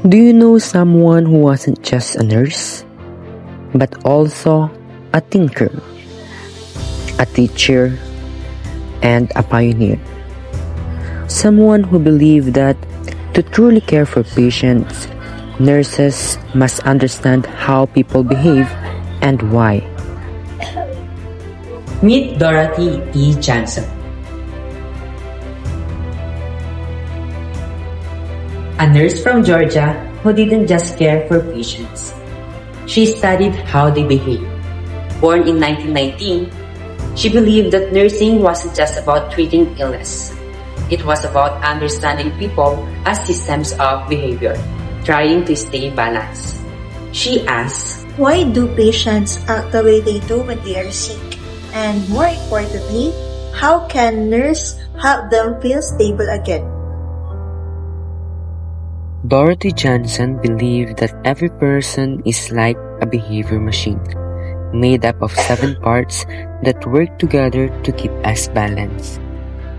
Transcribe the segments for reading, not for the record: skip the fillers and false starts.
Do you know someone who wasn't just a nurse, but also a thinker, a teacher, and a pioneer? Someone who believed that to truly care for patients, nurses must understand how people behave and why. Meet Dorothy E. Johnson, a nurse from Georgia who didn't just care for patients. She studied how they behave. Born in 1919, she believed that nursing wasn't just about treating illness. It was about understanding people as systems of behavior, trying to stay balanced. She asked, why do patients act the way they do when they are sick? And more importantly, how can nurse help them feel stable again? Dorothy Johnson believed that every person is like a behavior machine, made up of 7 parts that work together to keep us balanced.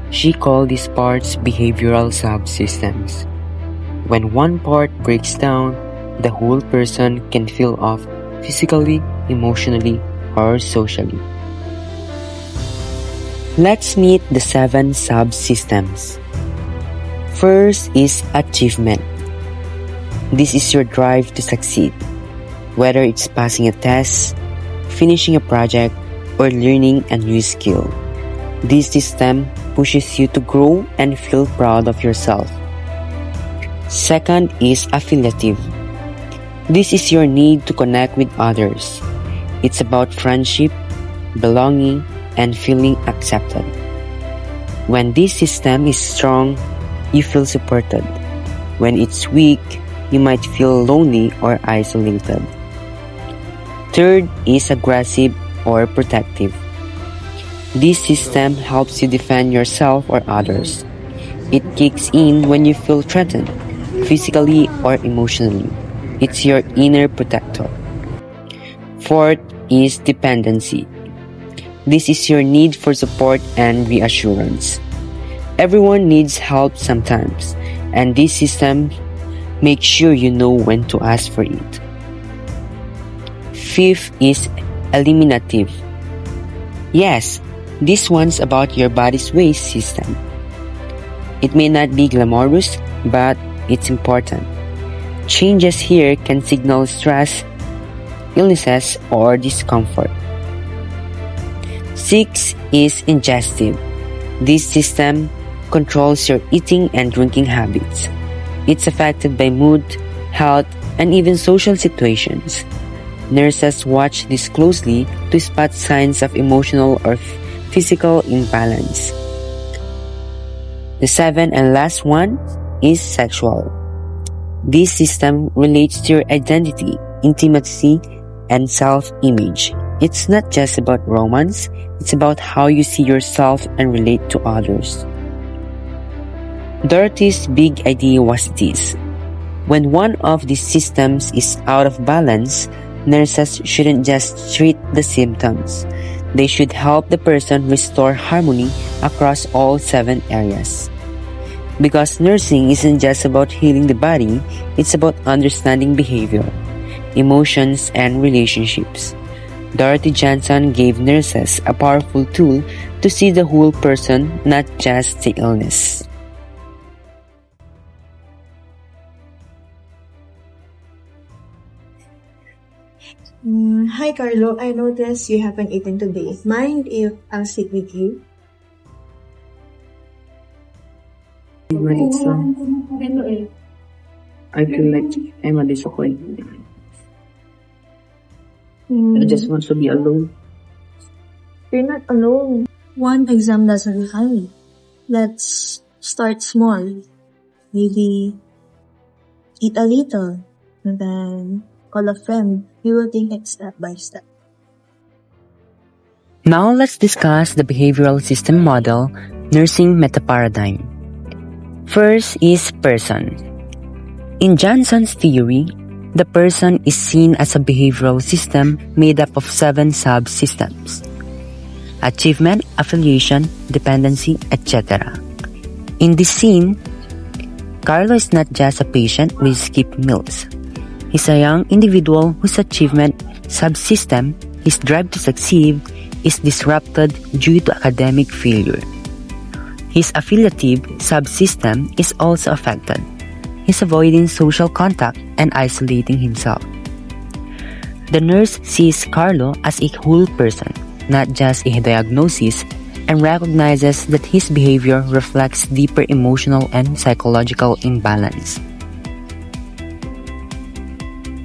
She called these parts behavioral subsystems. When one part breaks down, the whole person can feel off physically, emotionally, or socially. Let's meet the 7 subsystems. First is achievement. This is your drive to succeed, whether it's passing a test, finishing a project, or learning a new skill. This system pushes you to grow and feel proud of yourself. Second is affiliative. This is your need to connect with others. It's about friendship, belonging, and feeling accepted. When this system is strong, you feel supported. When it's weak, you might feel lonely or isolated. Third is aggressive or protective. This system helps you defend yourself or others. It kicks in when you feel threatened, physically or emotionally. It's your inner protector. Fourth is dependency. This is your need for support and reassurance. Everyone needs help sometimes, and this system makes sure you know when to ask for it. Fifth is eliminative. Yes, this one's about your body's waste system. It may not be glamorous, but it's important. Changes here can signal stress, illnesses, or discomfort. 6 is ingestive. This system controls your eating and drinking habits. It's affected by mood, health, and even social situations. Nurses watch this closely to spot signs of emotional or physical imbalance. The 7th and last one is sexual. This system relates to your identity, intimacy, and self-image. It's not just about romance, it's about how you see yourself and relate to others. Dorothy's big idea was this: when one of these systems is out of balance, nurses shouldn't just treat the symptoms. They should help the person restore harmony across all 7 areas. Because nursing isn't just about healing the body, it's about understanding behavior, emotions, and relationships. Dorothy Johnson gave nurses a powerful tool to see the whole person, not just the illness. Hi Carlo, I noticed you haven't eaten today. Mind if I'll sit with you? My exam, I feel like I'm a disappointment. I just want to be alone. You're not alone. One exam doesn't hurry. Let's start small. Maybe eat a little, and then call a friend. We will take it step by step. Now let's discuss the behavioral system model, nursing meta-paradigm. First is person. In Johnson's theory, the person is seen as a behavioral system made up of 7 subsystems: achievement, affiliation, dependency, etc. In this scene, Carlo is not just a patient with skipped meals. He's a young individual whose achievement subsystem, his drive to succeed, is disrupted due to academic failure. His affiliative subsystem is also affected. He's avoiding social contact and isolating himself. The nurse sees Carlo as a whole person, not just a diagnosis, and recognizes that his behavior reflects deeper emotional and psychological imbalance.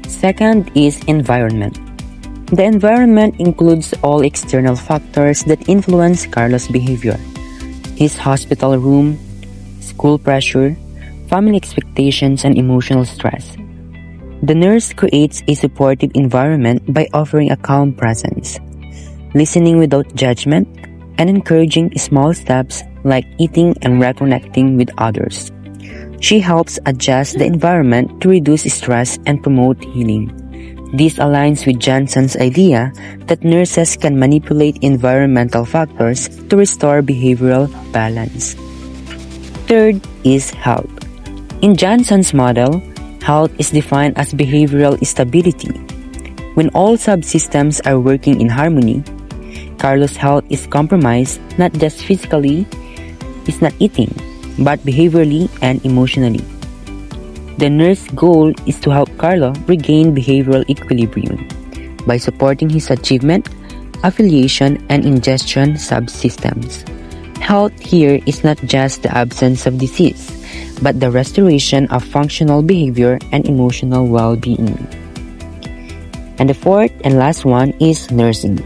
Second is environment. The environment includes all external factors that influence Carlo's behavior. His hospital room, school pressure, family expectations, and emotional stress. The nurse creates a supportive environment by offering a calm presence, listening without judgment, and encouraging small steps like eating and reconnecting with others. She helps adjust the environment to reduce stress and promote healing. This aligns with Johnson's idea that nurses can manipulate environmental factors to restore behavioral balance. Third is health. In Johnson's model, health is defined as behavioral stability. When all subsystems are working in harmony, Carlo's health is compromised not just physically, he's not eating, but behaviorally and emotionally. The nurse's goal is to help Carlo regain behavioral equilibrium by supporting his achievement, affiliation, and ingestion subsystems. Health here is not just the absence of disease, but the restoration of functional behavior and emotional well-being. And the fourth and last one is nursing.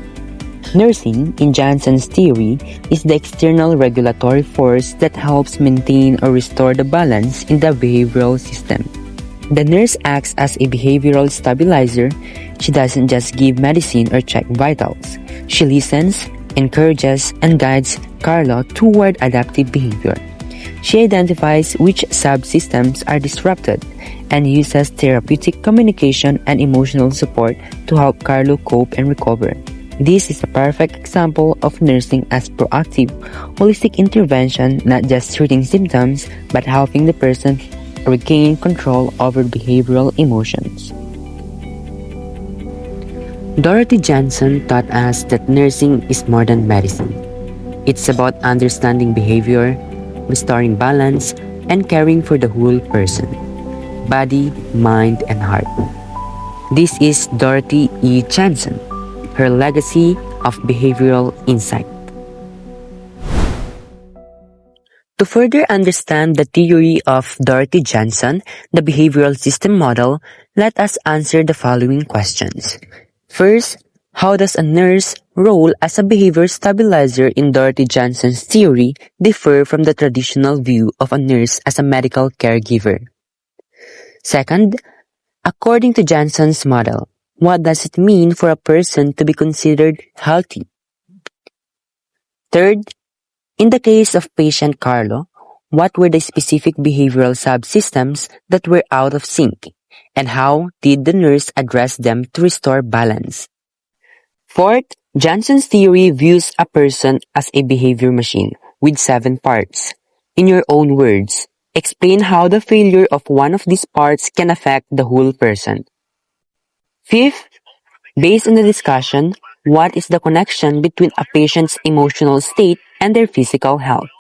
Nursing, in Johnson's theory, is the external regulatory force that helps maintain or restore the balance in the behavioral system. The nurse acts as a behavioral stabilizer. She doesn't just give medicine or check vitals. She listens, encourages, and guides Carlo toward adaptive behavior. She identifies which subsystems are disrupted and uses therapeutic communication and emotional support to help Carlo cope and recover. This is a perfect example of nursing as proactive, holistic intervention, not just treating symptoms, but helping the person regain control over behavioral emotions. Dorothy Johnson taught us that nursing is more than medicine. It's about understanding behavior, restoring balance, and caring for the whole person, body, mind, and heart. This is Dorothy E. Johnson, her legacy of behavioral insight. To further understand the theory of Dorothy Johnson, the behavioral system model, let us answer the following questions. First, how does a nurse role as a behavior stabilizer in Dorothy Johnson's theory differ from the traditional view of a nurse as a medical caregiver? Second, according to Johnson's model, what does it mean for a person to be considered healthy? Third, in the case of patient Carlo, what were the specific behavioral subsystems that were out of sync, and how did the nurse address them to restore balance? Fourth, Johnson's theory views a person as a behavior machine with 7 parts. In your own words, explain how the failure of one of these parts can affect the whole person. Fifth, based on the discussion, what is the connection between a patient's emotional state and their physical health?